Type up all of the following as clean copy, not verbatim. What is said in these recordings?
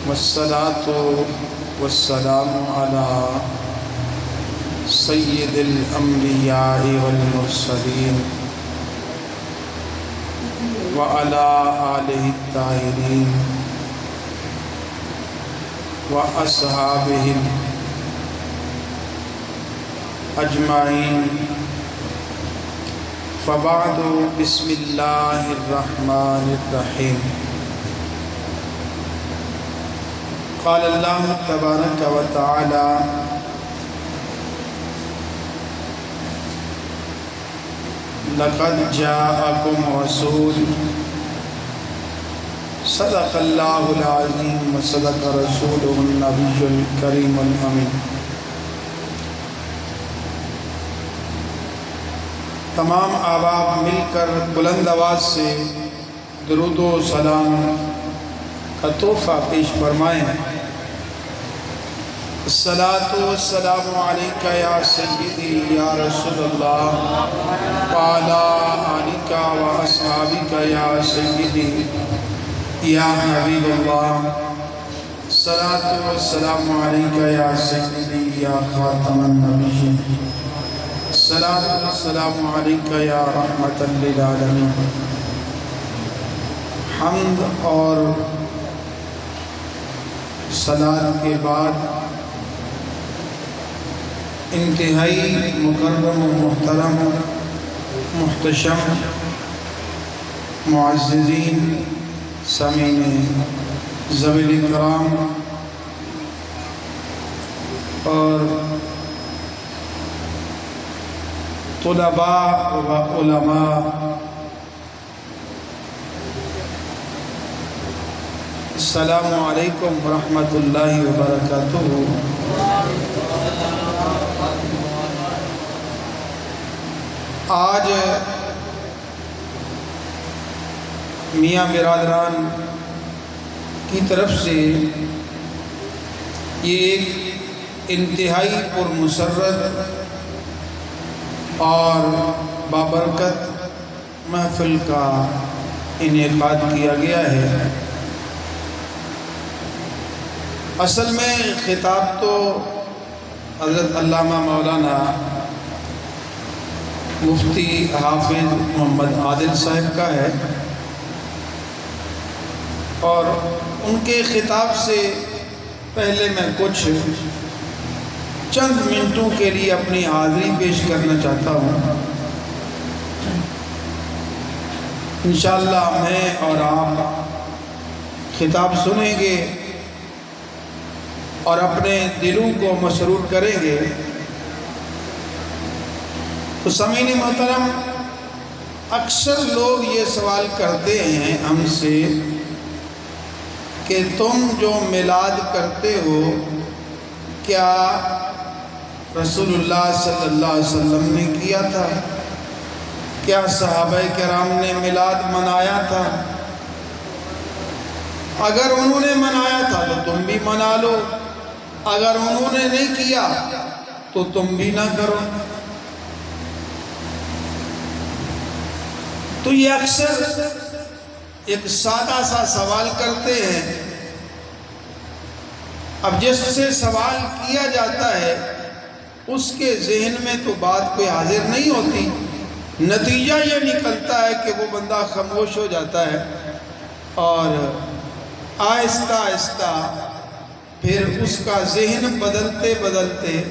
والصلاة والسلام على سید الانبیاء والمرسلین وعلى آلہ الطاہرین واصحابہ اجمعین، فبعد، بسم اللہ الرحمن الرحیم۔ قال اللہ تبارک و تعالی: لقد جاءکم رسول، صدق اللہ العظیم وصدق رسولہ النبی الکریم الامین۔ تمام احباب مل کر بلند آواز سے درود و سلام کا تحفہ پیش فرمائیں۔ الصلاۃ والسلام علیک یا سیدی یا رسول اللہ وعلی آلک و اصحابک یا سیدی یا حبیب اللہ۔ الصلاۃ والسلام علیک یا سیدی یا خاتم النبیین۔ الصلاۃ والسلام علیک یا رحمۃ للعالمین۔ حمد اور صلاۃ کے بعد انتہائی مکرم و محترم محتشم معززین سامعین ذوی اکرام اور طلباء و علماء، السلام علیکم ورحمۃ اللہ وبرکاتہ۔ آج میاں برادران کی طرف سے یہ ایک انتہائی پرمسرت اور بابرکت محفل کا انعقاد کیا گیا ہے۔ اصل میں خطاب تو حضرت علامہ مولانا مفتی حافظ محمد عادل صاحب کا ہے، اور ان کے خطاب سے پہلے میں کچھ چند منٹوں کے لیے اپنی حاضری پیش کرنا چاہتا ہوں۔ انشاءاللہ میں اور آپ خطاب سنیں گے اور اپنے دلوں کو مسرور کریں گے۔ تو سامعین محترم، اکثر لوگ یہ سوال کرتے ہیں ہم سے کہ تم جو میلاد کرتے ہو، کیا رسول اللہ صلی اللہ علیہ وسلم نے کیا تھا؟ کیا صحابہ کرام نے میلاد منایا تھا؟ اگر انہوں نے منایا تھا تو تم بھی منا لو، اگر انہوں نے نہیں کیا تو تم بھی نہ کرو۔ تو یہ اکثر ایک سادہ سا سوال کرتے ہیں۔ اب جس سے سوال کیا جاتا ہے اس کے ذہن میں تو بات کوئی حاضر نہیں ہوتی، نتیجہ یہ نکلتا ہے کہ وہ بندہ خاموش ہو جاتا ہے، اور آہستہ آہستہ پھر اس کا ذہن بدلتے بدلتے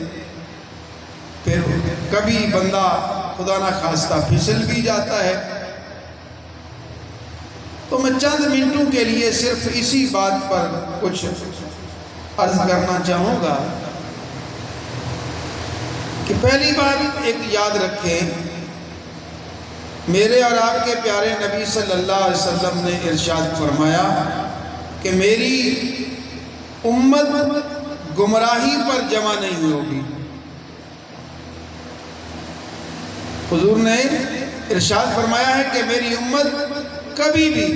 پھر کبھی بندہ خدا نخواستہ پھسل بھی جاتا ہے۔ تو میں چند منٹوں کے لیے صرف اسی بات پر کچھ عرض کرنا چاہوں گا کہ پہلی بات ایک یاد رکھیں، میرے اور آپ کے پیارے نبی صلی اللہ علیہ وسلم نے ارشاد فرمایا کہ میری امت گمراہی پر جمع نہیں ہوگی۔ حضور نے ارشاد فرمایا ہے کہ میری امت کبھی بھی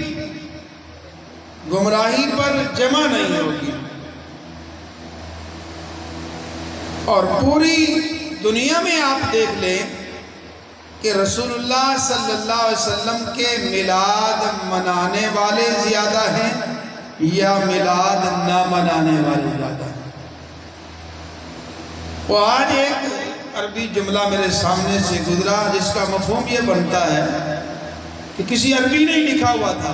گمراہی پر جمع نہیں ہوگی، اور پوری دنیا میں آپ دیکھ لیں کہ رسول اللہ صلی اللہ علیہ وسلم کے میلاد منانے والے زیادہ ہیں یا میلاد نہ منانے والے زیادہ ہیں؟ وہ آج ایک عربی جملہ میرے سامنے سے گزرا جس کا مفہوم یہ بنتا ہے کہ کسی عربی نے لکھا ہوا تھا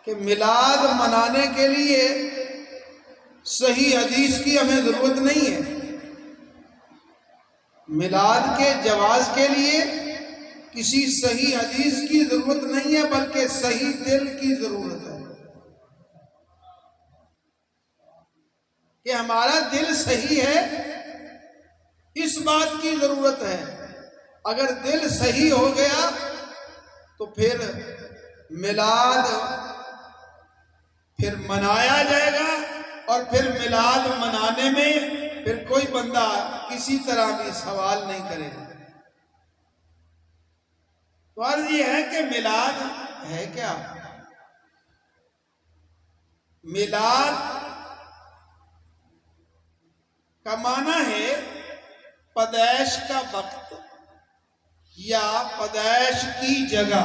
کہ میلاد منانے کے لیے صحیح حدیث کی ہمیں ضرورت نہیں ہے، میلاد کے جواز کے لیے کسی صحیح حدیث کی ضرورت نہیں ہے، بلکہ صحیح دل کی ضرورت ہے کہ ہمارا دل صحیح ہے، اس بات کی ضرورت ہے۔ اگر دل صحیح ہو گیا تو پھر میلاد پھر منایا جائے گا، اور پھر میلاد منانے میں پھر کوئی بندہ کسی طرح بھی سوال نہیں کرے گا۔ تو عرض یہ ہے کہ میلاد ہے کیا؟ میلاد کا معنی ہے پیدائش کا وقت یا پیدائش کی جگہ۔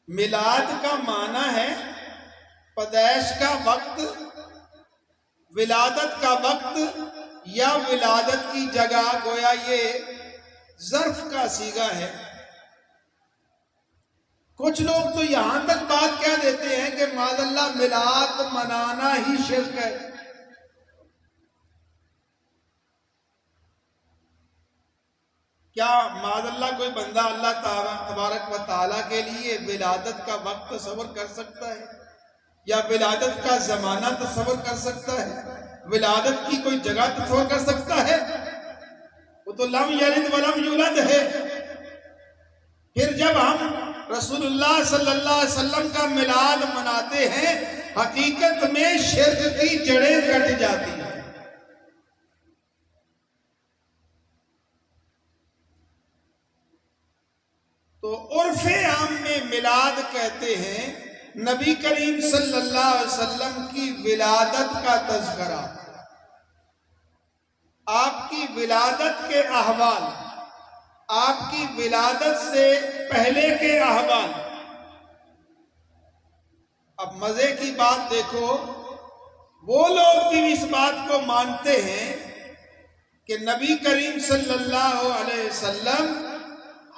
میلاد کا معنی ہے پیدائش کا وقت، ولادت کا وقت یا ولادت کی جگہ، گویا یہ ظرف کا صیغہ ہے۔ کچھ لوگ تو یہاں تک بات کہہ دیتے ہیں کہ معاذ اللہ میلاد منانا ہی شرک ہے۔ کیا معاذ اللہ کوئی بندہ اللہ تبارک و تعالیٰ کے لیے ولادت کا وقت تصور کر سکتا ہے یا ولادت کا زمانہ تصور کر سکتا ہے؟ ولادت کی کوئی جگہ تصور کر سکتا ہے؟ وہ تو لم یلد ولم یولد ہے۔ پھر جب ہم رسول اللہ صلی اللہ علیہ وسلم کا میلاد مناتے ہیں، حقیقت میں شرک کی جڑیں کٹ جاتی ہیں۔ تو عرف عام میں میلاد کہتے ہیں نبی کریم صلی اللہ علیہ وسلم کی ولادت کا تذکرہ، آپ کی ولادت کے احوال، آپ کی ولادت سے پہلے کے احوال۔ اب مزے کی بات دیکھو، وہ لوگ بھی اس بات کو مانتے ہیں کہ نبی کریم صلی اللہ علیہ وسلم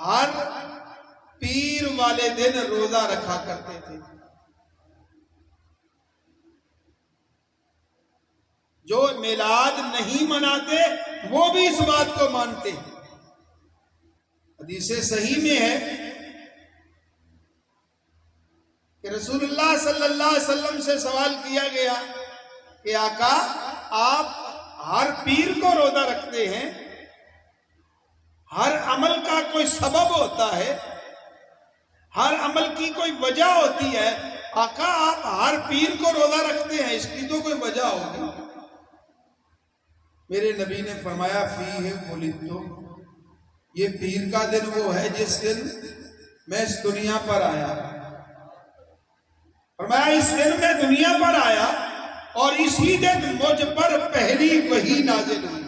ہر پیر والے دن روزہ رکھا کرتے تھے۔ جو میلاد نہیں مناتے وہ بھی اس بات کو مانتے ہیں۔ حدیث صحیح میں ہے کہ رسول اللہ صلی اللہ علیہ وسلم سے سوال کیا گیا کہ آقا آپ ہر پیر کو روزہ رکھتے ہیں، ہر عمل کا کوئی سبب ہوتا ہے، ہر عمل کی کوئی وجہ ہوتی ہے، آقا آپ ہر پیر کو روزہ رکھتے ہیں، اس کی تو کوئی وجہ ہوگی۔ میرے نبی نے فرمایا فیہ ولدت، یہ پیر کا دن وہ ہے جس دن میں اس دنیا پر آیا۔ فرمایا اس دن میں دنیا پر آیا اور اسی دن مجھ پر پہلی وحی نازل ہوئی۔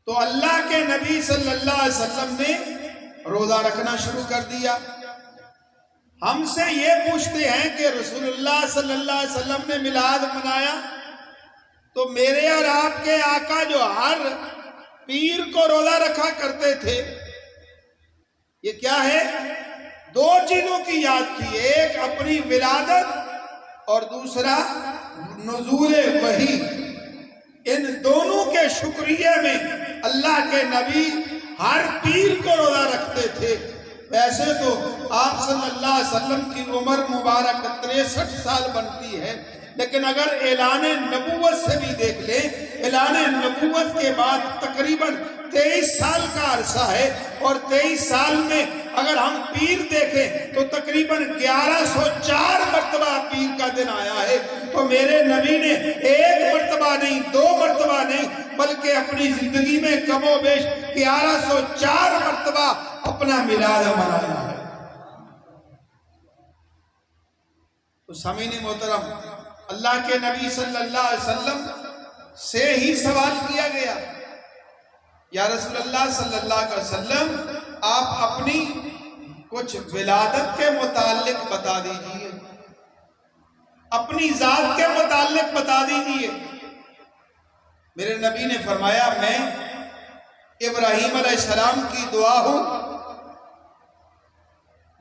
تو اللہ کے نبی صلی اللہ علیہ وسلم نے روزہ رکھنا شروع کر دیا۔ ہم سے یہ پوچھتے ہیں کہ رسول اللہ صلی اللہ علیہ وسلم نے میلاد منایا، تو میرے اور آپ کے آقا جو ہر پیر کو روزہ رکھا کرتے تھے، یہ کیا ہے؟ دو چیزوں کی یاد تھی، ایک اپنی ولادت اور دوسرا نزول وحی۔ ان دونوں کے شکریہ میں اللہ کے نبی ہر پیر کو روزہ رکھتے تھے۔ ویسے تو آپ صلی اللہ علیہ وسلم کی عمر مبارک 63 سال بنتی ہے، لیکن اگر اعلان نبوت سے بھی دیکھ لیں، اعلان نبوت کے بعد تقریباً 23 سال کا عرصہ ہے، اور 23 سال میں اگر ہم پیر دیکھیں تو تقریباً 1104 مرتبہ پیر کا دن آیا ہے۔ تو میرے نبی نے ایک مرتبہ نہیں، 2 مرتبہ نہیں، بلکہ اپنی زندگی میں کم و بیش 1104 مرتبہ اپنا میلاد منایا ہے۔ تو سامعین محترم، اللہ کے نبی صلی اللہ علیہ وسلم سے ہی سوال کیا گیا، یا رسول اللہ صلی اللہ علیہ وسلم آپ اپنی کچھ ولادت کے متعلق بتا دیجئے، اپنی ذات کے متعلق بتا دیجئے۔ میرے نبی نے فرمایا میں ابراہیم علیہ السلام کی دعا ہوں،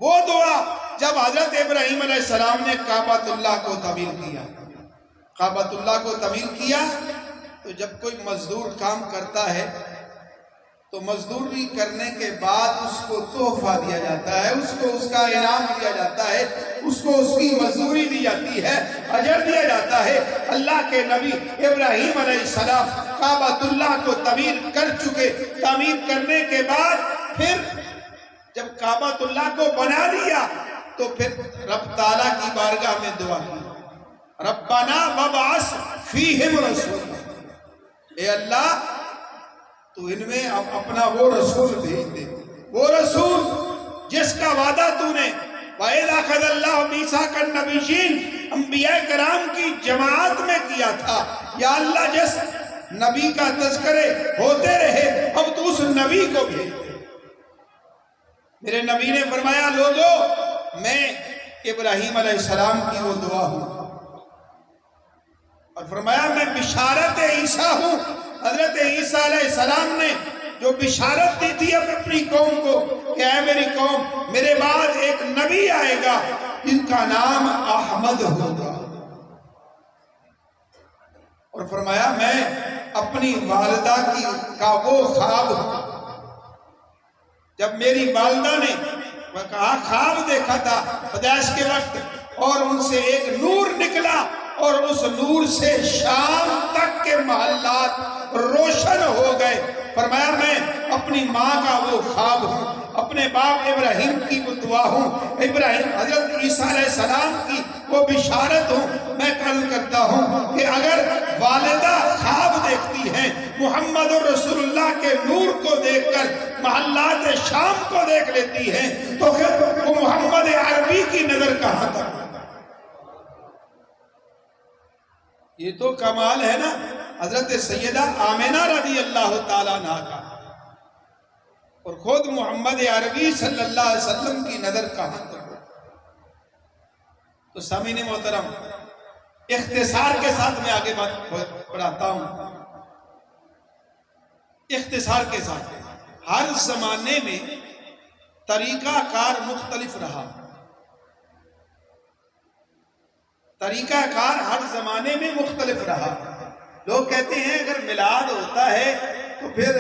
وہ دعا جب حضرت ابراہیم علیہ السلام نے کعبۃ اللہ کو تعمیر کیا، کعبۃ اللہ کو تعمیر کیا تو جب کوئی مزدور کام کرتا ہے تو مزدوری کرنے کے بعد اس کو تحفہ دیا جاتا ہے، اس کو اس کا انعام دیا جاتا ہے، اس کو اس کی مزدوری دی جاتی ہے، اجر دیا جاتا ہے۔ اللہ کے نبی ابراہیم علیہ السلام کعبۃ اللہ کو تعمیر کر چکے، تعمیر کرنے کے بعد پھر جب کعبۃ اللہ کو بنا لیا تو پھر رب تعالیٰ کی بارگاہ میں دعا کی، ربنا وابعث فیہم رسولا، اے اللہ تو ان میں اپنا وہ رسول بھیج دے، وہ رسول جس کا وعدہ تو نے وَإِذْ أَخَذَ اللَّهُ مِيثَاقَ النَّبِيِّينَ انبیاء کرام کی جماعت میں کیا تھا، یا اللہ جس نبی کا تذکرے ہوتے رہے اب تو اس نبی کو بھیج دے۔ میرے نبی نے فرمایا لوگو میں ابراہیم علیہ السلام کی وہ دعا ہوں، اور فرمایا میں بشارت عیسیٰ ہوں، حضرت عیسیٰ علیہ السلام نے جو بشارت دی تھی اپنی قوم کو کہ اے میری قوم میرے بعد ایک نبی آئے گا جن کا نام احمد ہوگا، اور فرمایا میں اپنی والدہ کا وہ خواب ہوں، جب میری والدہ نے کہا خواب دیکھا تھا پیدائش کے وقت اور ان سے ایک نور نکلا اور اس نور سے شام تک کے محلات روشن ہو گئے، فرمایا میں اپنی ماں کا وہ خواب ہوں، اپنے باپ ابراہیم کی وہ دعا ہوں، ابراہیم حضرت عیسیٰ علیہ السلام کی وہ بشارت ہوں۔ میں قرض کرتا ہوں کہ اگر والدہ خواب دیکھتی ہیں محمد رسول اللہ کے نور کو دیکھ کر محلات شام کو دیکھ لیتی ہیں تو پھر وہ محمد عربی کی نظر کہاں تک؟ یہ تو کمال ہے نا حضرت سیدہ آمینہ رضی اللہ تعالیٰ عنہ کا، اور خود محمد عربی صلی اللہ علیہ وسلم کی نظر کہاں تک؟ تو سامعین محترم اختصار کے ساتھ میں آگے بات پڑھاتا ہوں، اختصار کے ساتھ ہر زمانے میں طریقہ کار مختلف رہا، طریقہ کار ہر زمانے میں مختلف رہا۔ لوگ کہتے ہیں اگر میلاد ہوتا ہے تو پھر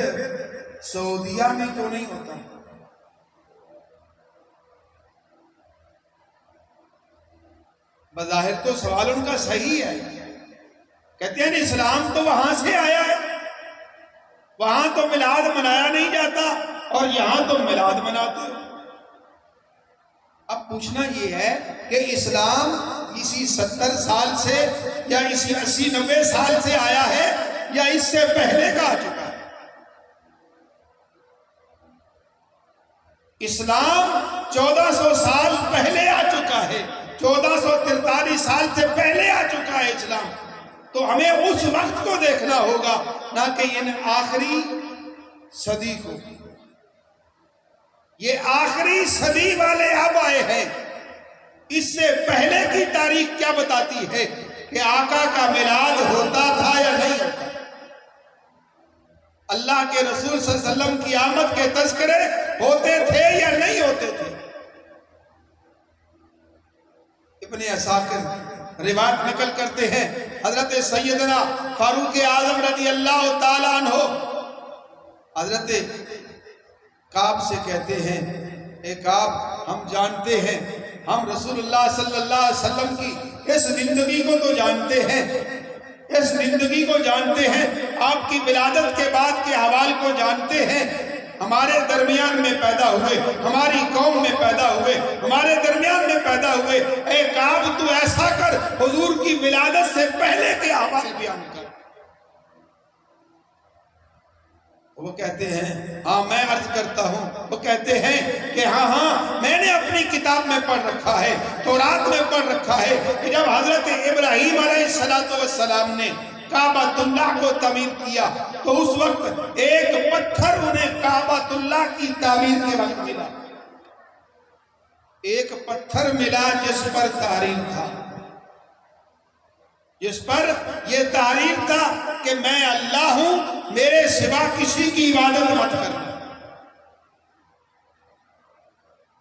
سعودیہ میں کیوں نہیں ہوتا؟ بظاہر تو سوال ان کا صحیح ہے، کہتے ہیں اسلام تو وہاں سے آیا ہے، وہاں تو میلاد منایا نہیں جاتا اور یہاں تو میلاد مناتے۔ اب پوچھنا یہ ہے کہ اسلام اسی 70 سال سے یا اسی 80-90 سال سے آیا ہے یا اس سے پہلے کا آ چکا ہے؟ اسلام 1400 سال پہلے آ چکا ہے، 1443 سال سے پہلے آ چکا ہے اسلام، تو ہمیں اس وقت کو دیکھنا ہوگا نہ کہ ان آخری صدی کو۔ یہ آخری صدی والے اب آئے ہیں، اس سے پہلے کی تاریخ کیا بتاتی ہے کہ آقا کا میلاد ہوتا تھا یا نہیں ہوتا؟ اللہ کے رسول صلی اللہ علیہ وسلم کی آمد کے تذکرے ہوتے تھے یا نہیں ہوتے تھے؟ ابن عساکر روایت نقل کرتے ہیں حضرت سیدنا فاروق اعظم رضی اللہ تعالیٰ عنہ حضرت کعب سے کہتے ہیں اے کعب ہم جانتے ہیں، ہم رسول اللہ صلی اللہ علیہ وسلم کی اس زندگی کو تو جانتے ہیں، اس زندگی کو جانتے ہیں، آپ کی ولادت کے بعد کے احوال کو جانتے ہیں، ہمارے درمیان میں پیدا ہوئے، ہماری قوم میں پیدا ہوئے، ہمارے درمیان میں پیدا ہوئے، اے کعب تو ایسا کر حضور کی ولادت سے پہلے کے احوال بیان کر۔ وہ کہتے ہیں ہاں میں عرض کرتا ہوں، وہ کہتے ہیں کہ ہاں میں نے اپنی کتاب میں پڑھ رکھا ہے، تورات میں پڑھ رکھا ہے کہ جب حضرت ابراہیم علیہ السلام نے کعبۃ اللہ کو تعمیر کیا تو اس وقت ایک پتھر انہیں کعبۃ اللہ کی تعمیر کے وقت ملا، ایک پتھر ملا جس پر تحریر تھا، جس پر یہ تحریر تھا کہ میں اللہ ہوں، میرے سوا کسی کی عبادت مت کرنا۔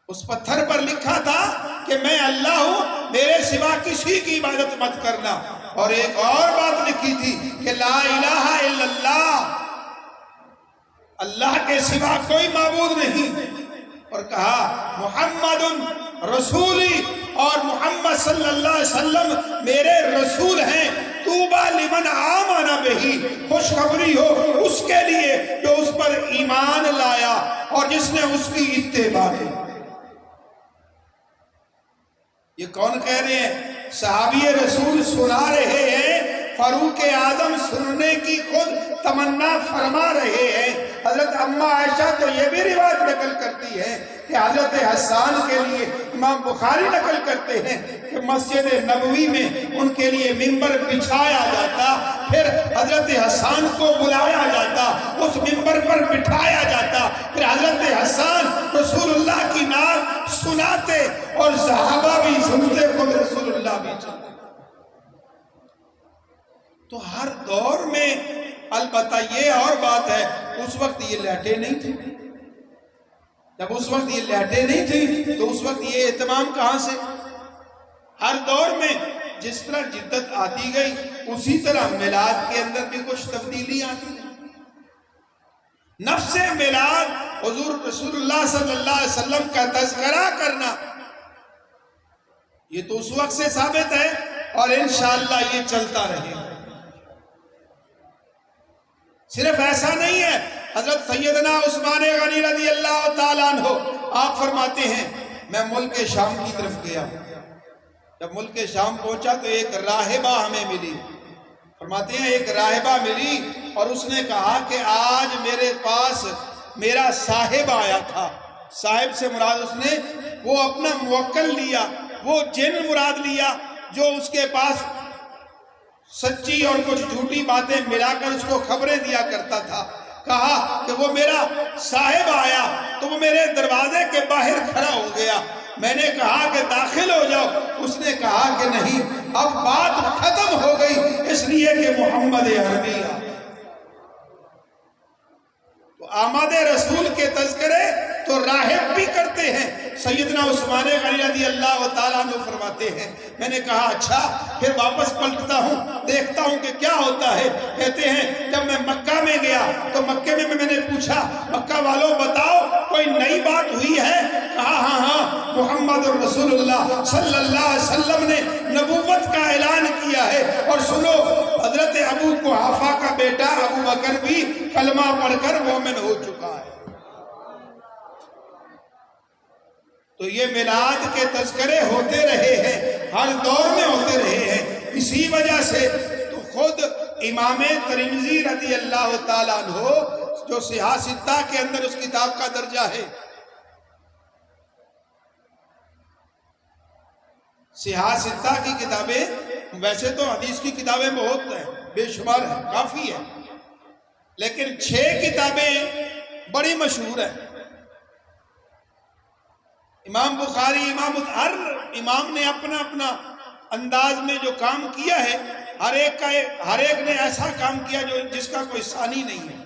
اس پتھر پر لکھا تھا کہ میں اللہ ہوں، میرے سوا کسی کی عبادت مت کرنا۔ اور ایک اور بات لکھی تھی کہ لا الہ الا اللہ، اللہ کے سوا کوئی معبود نہیں۔ اور کہا محمد رسولی، اور محمد صلی اللہ علیہ وسلم میرے رسول ہیں۔ طوبیٰ لمن آمن بہ، خوشخبری ہو اس کے لیے جو اس پر ایمان لایا اور جس نے اس کی اتباع کی۔ یہ کون کہہ رہے ہیں؟ صحابی رسول سنا رہے ہیں، فاروق اعظم سننے کی خود تمنا فرما رہے ہیں۔ حضرت اماں عائشہ تو یہ بھی روایت نقل کرتی ہے کہ حضرت حسان کے لیے امام بخاری نقل کرتے ہیں کہ مسجد نبوی میں ان کے لیے ممبر بچھایا جاتا، پھر حضرت حسان کو بلایا جاتا، اس ممبر پر بٹھایا جاتا، پھر حضرت حسان رسول اللہ کی نعت سناتے اور صحابہ بھی سنتے، خود رسول اللہ بھی سنتے۔ تو ہر دور میں، البتہ یہ اور بات ہے، اس وقت یہ لائٹیں نہیں تھی۔ جب اس وقت یہ لائٹیں نہیں تھی تو اس وقت یہ اہتمام کہاں سے؟ ہر دور میں جس طرح جدت آتی گئی اسی طرح میلاد کے اندر بھی کچھ تبدیلی آتی گئی۔ نفس میلاد، حضور رسول اللہ صلی اللہ علیہ وسلم کا تذکرہ کرنا، یہ تو اس وقت سے ثابت ہے اور انشاءاللہ یہ چلتا رہے گا۔ صرف ایسا نہیں ہے، حضرت سیدنا عثمان غنی رضی اللہ تعالیٰ عنہ آپ فرماتے ہیں میں ملک شام کی طرف گیا، جب ملک شام پہنچا تو ایک راہبہ ہمیں ملی۔ فرماتے ہیں ایک راہبہ ملی اور اس نے کہا کہ آج میرے پاس میرا صاحب آیا تھا۔ صاحب سے مراد اس نے وہ اپنا موکل لیا، وہ جن مراد لیا جو اس کے پاس سچی اور کچھ جھوٹی باتیں ملا کر اس کو خبریں دیا کرتا تھا۔ کہا کہ وہ میرا صاحب آیا تو وہ میرے دروازے کے باہر کھڑا ہو گیا، میں نے کہا کہ داخل ہو جاؤ، اس نے کہا کہ نہیں، اب بات ختم ہو گئی اس لیے کہ محمد عربی آ۔ تو آمد رسول کے تذکرے تو راہب بھی کرتے ہیں۔ سیدنا عثمان غنی رضی اللہ تعالیٰ عنہ فرماتے ہیں میں نے کہا اچھا، پھر واپس پلٹتا ہوں دیکھتا ہوں کہ کیا ہوتا ہے۔ کہتے ہیں جب میں مکہ میں گیا تو مکہ میں میں نے پوچھا مکہ والوں بتاؤ کوئی نئی بات ہوئی ہے؟ کہا ہاں محمد رسول اللہ صلی اللہ علیہ وسلم نے نبوت کا اعلان کیا ہے، اور سنو حضرت ابو قحافہ کا بیٹا ابو بکر بھی کلمہ پڑھ کر مومن ہو چکا ہے۔ تو یہ میلاد کے تذکرے ہوتے رہے ہیں، ہر دور میں ہوتے رہے ہیں۔ اسی وجہ سے تو خود امام ترمذی رضی اللہ تعالیٰ عنہ جو صحاح ستہ کے اندر اس کتاب کا درجہ ہے، صحاح ستہ کی کتابیں، ویسے تو حدیث کی کتابیں بہت ہیں، بے شمار ہیں، کافی ہیں، لیکن 6 کتابیں بڑی مشہور ہیں۔ امام بخاری، ہر امام نے اپنا اپنا انداز میں جو کام کیا ہے، ہر ایک نے ایسا کام کیا جس کا کوئی ثانی نہیں ہے۔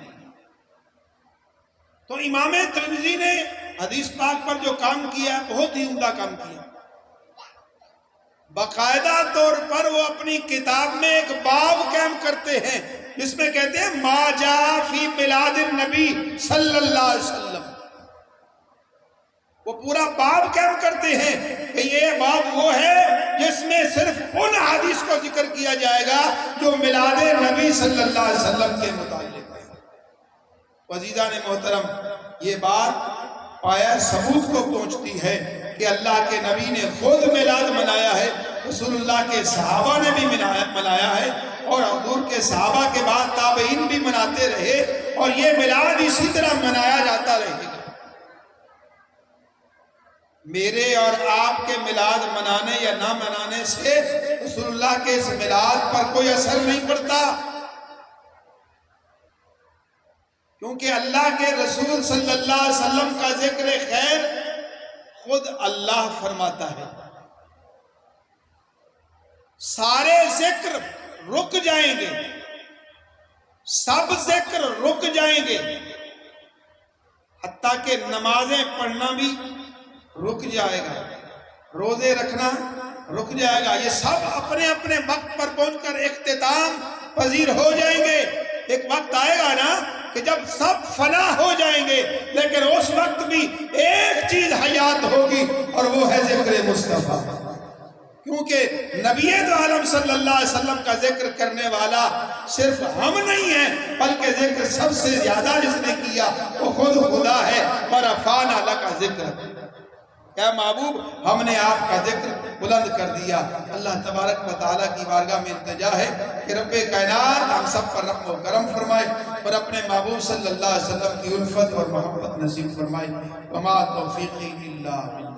تو امام ترمذی نے حدیث پاک پر جو کام کیا ہے بہت ہی عمدہ کام کیا۔ باقاعدہ طور پر وہ اپنی کتاب میں ایک باب قائم کرتے ہیں جس میں کہتے ہیں ما جاء فی میلاد النبی صلی اللہ علیہ وسلم۔ وہ پورا باب قائم کرتے ہیں کہ یہ باب وہ ہے جس میں صرف ان حدیث کو ذکر کیا جائے گا جو میلاد نبی صلی اللہ علیہ وسلم کے متعلق ہے۔ عزیزان محترم، یہ بات پایا ثبوت کو پہنچتی ہے کہ اللہ کے نبی نے خود میلاد منایا ہے، رسول اللہ کے صحابہ نے بھی منایا ہے، اور حضور کے صحابہ کے بعد تابعین بھی مناتے رہے، اور یہ میلاد اسی طرح منایا جاتا رہے گا۔ میرے اور آپ کے میلاد منانے یا نہ منانے سے رسول اللہ کے اس میلاد پر کوئی اثر نہیں پڑتا، کیونکہ اللہ کے رسول صلی اللہ علیہ وسلم کا ذکر خیر خود اللہ فرماتا ہے سارے ذکر رک جائیں گے، سب ذکر رک جائیں گے، حتیٰ کہ نمازیں پڑھنا بھی رک جائے گا، روزے رکھنا رک جائے گا، یہ سب اپنے اپنے وقت پر پہنچ کر اختتام پذیر ہو جائیں گے۔ ایک وقت آئے گا نا کہ جب سب فنا ہو جائیں گے، لیکن اس وقت بھی ایک چیز حیات ہوگی اور وہ ہے ذکر مصطفیٰ، کیونکہ نبی عالم صلی اللہ علیہ وسلم کا ذکر کرنے والا صرف ہم نہیں ہیں، بلکہ ذکر سب سے زیادہ جس نے کیا وہ خود خدا ہے۔ وَرَفَعْنَا لَكَ ذِكْرَكَ، اے محبوب ہم نے آپ کا ذکر بلند کر دیا۔ اللہ تبارک و تعالیٰ کی بارگاہ میں التجا ہے کہ رب کائنات ہم سب پر رحم و کرم فرمائے اور اپنے محبوب صلی اللہ علیہ وسلم کی الفت اور محبت نصیب فرمائے۔ وما توفیقی الا باللہ۔